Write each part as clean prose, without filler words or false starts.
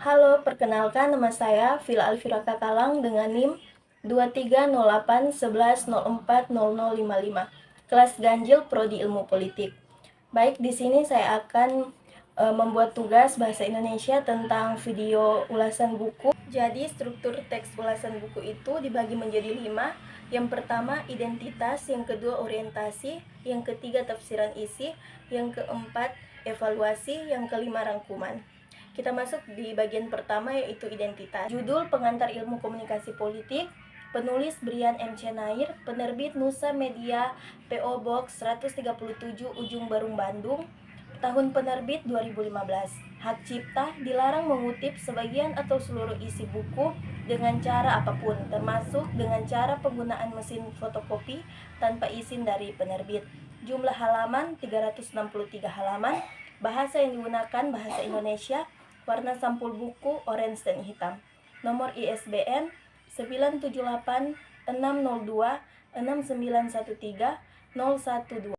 Halo, perkenalkan nama saya Vila Alfira Katalang dengan NIM 230811040055. Kelas Ganjil Prodi Ilmu Politik. Baik, di sini saya akan membuat tugas bahasa Indonesia tentang video ulasan buku. Jadi, struktur teks ulasan buku itu dibagi menjadi 5. Yang pertama, identitas. Yang kedua, orientasi. Yang ketiga, tafsiran isi. Yang keempat, evaluasi. Yang kelima, rangkuman. Kita masuk di bagian pertama, yaitu identitas. Judul pengantar ilmu komunikasi politik, penulis Brian M. Chenair, penerbit Nusa Media, PO Box 137 Ujung Barung, Bandung, tahun penerbit 2015. Hak cipta dilarang mengutip sebagian atau seluruh isi buku dengan cara apapun, termasuk dengan cara penggunaan mesin fotokopi tanpa izin dari penerbit. Jumlah halaman 363 halaman, bahasa yang digunakan bahasa Indonesia, warna sampul buku orange dan hitam. Nomor ISBN 978-602-6913-012.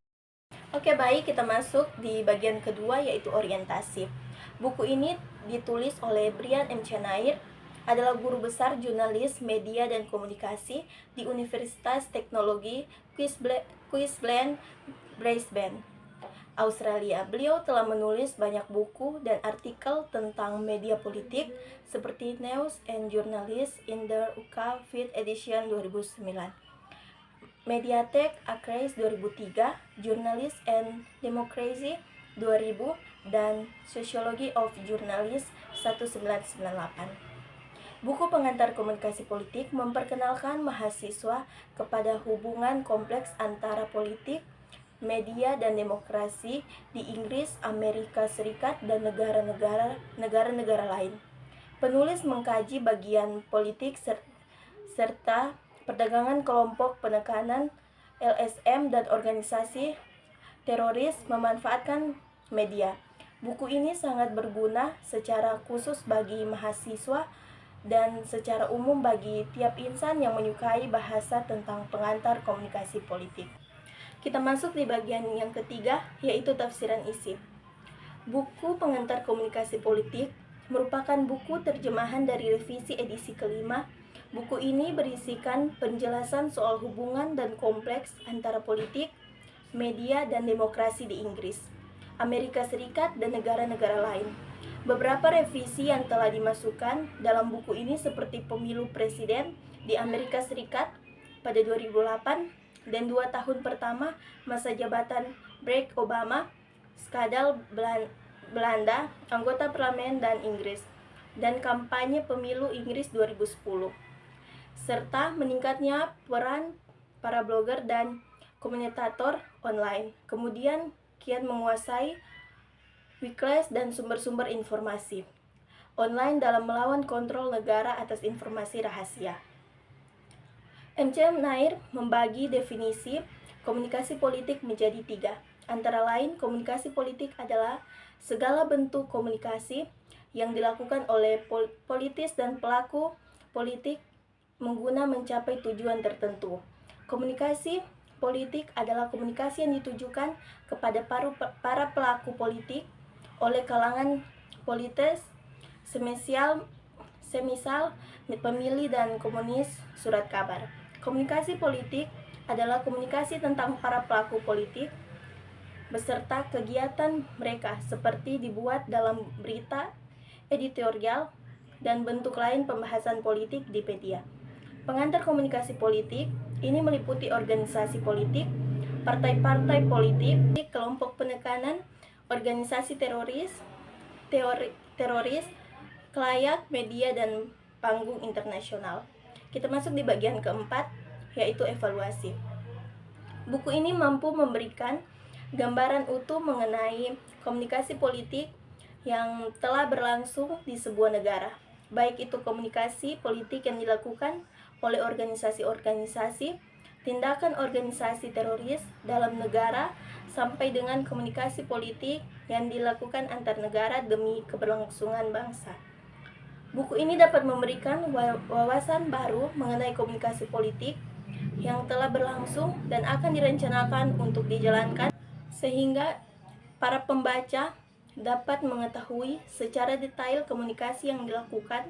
Oke, baik, kita masuk di bagian kedua, yaitu orientasi. Buku ini ditulis oleh Brian M. Chenair, adalah guru besar jurnalis, media, dan komunikasi di Universitas Teknologi Queensland, Brisbane, Australia. Beliau telah menulis banyak buku dan artikel tentang media politik seperti News and Journalist in the UK 5th edition 2009, Mediatek Acres 2003, Journalist and Democracy 2000, dan Sociology of Journalism 1998. Buku pengantar komunikasi politik memperkenalkan mahasiswa kepada hubungan kompleks antara politik, media, dan demokrasi di Inggris, Amerika Serikat, dan negara-negara lain. Penulis mengkaji bagian politik serta perdagangan kelompok penekanan LSM dan organisasi teroris memanfaatkan media. Buku ini sangat berguna secara khusus bagi mahasiswa dan secara umum bagi tiap insan yang menyukai bahasa tentang pengantar komunikasi politik. Kita masuk di bagian yang ketiga, yaitu tafsiran isi. Buku pengantar komunikasi politik merupakan buku terjemahan dari revisi edisi kelima. Buku ini berisikan penjelasan soal hubungan dan kompleks antara politik, media, dan demokrasi di Inggris, Amerika Serikat, dan negara-negara lain. Beberapa revisi yang telah dimasukkan dalam buku ini seperti pemilu presiden di Amerika Serikat pada 2008, dan 2 tahun pertama masa jabatan Barack Obama, skandal Belanda, anggota parlemen dan Inggris, dan kampanye pemilu Inggris 2010, serta meningkatnya peran para blogger dan komentator online, kemudian kian menguasai Wikileaks dan sumber-sumber informasi online dalam melawan kontrol negara atas informasi rahasia. M. Chenair membagi definisi komunikasi politik menjadi 3. Antara lain, komunikasi politik adalah segala bentuk komunikasi yang dilakukan oleh politis dan pelaku politik mengguna mencapai tujuan tertentu. Komunikasi politik adalah komunikasi yang ditujukan kepada para pelaku politik oleh kalangan politis, semisal pemilih dan komunis surat kabar. Komunikasi politik adalah komunikasi tentang para pelaku politik beserta kegiatan mereka seperti dibuat dalam berita, editorial, dan bentuk lain pembahasan politik di media. Pengantar komunikasi politik ini meliputi organisasi politik, partai-partai politik, kelompok penekanan, organisasi teroris, kelayak, media, dan panggung internasional. Kita masuk di bagian keempat, yaitu evaluasi. Buku ini mampu memberikan gambaran utuh mengenai komunikasi politik yang telah berlangsung di sebuah negara, baik itu komunikasi politik yang dilakukan oleh organisasi-organisasi, tindakan organisasi teroris dalam negara, sampai dengan komunikasi politik yang dilakukan antar negara demi keberlangsungan bangsa. Buku ini dapat memberikan wawasan baru mengenai komunikasi politik yang telah berlangsung dan akan direncanakan untuk dijalankan, sehingga para pembaca dapat mengetahui secara detail komunikasi yang dilakukan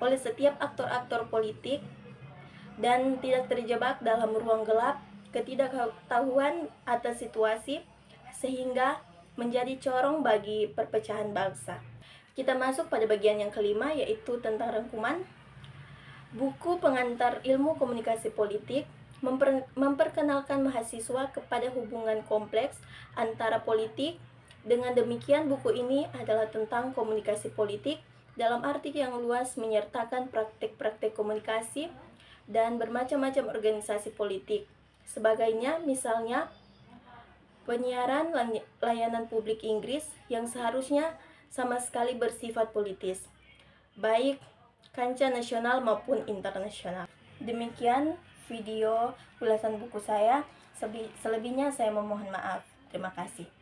oleh setiap aktor-aktor politik dan tidak terjebak dalam ruang gelap ketidaktahuan atas situasi sehingga menjadi corong bagi perpecahan bangsa. Kita masuk pada bagian yang kelima, yaitu tentang rangkuman. Buku pengantar ilmu komunikasi politik memperkenalkan mahasiswa kepada hubungan kompleks antara politik. Dengan demikian, buku ini adalah tentang komunikasi politik dalam arti yang luas, menyertakan praktik-praktik komunikasi dan bermacam-macam organisasi politik. Sebagainya, misalnya penyiaran layanan publik Inggris yang seharusnya sama sekali bersifat politis, baik kancah nasional maupun internasional. Demikian video ulasan buku saya. Selebihnya saya memohon maaf. Terima kasih.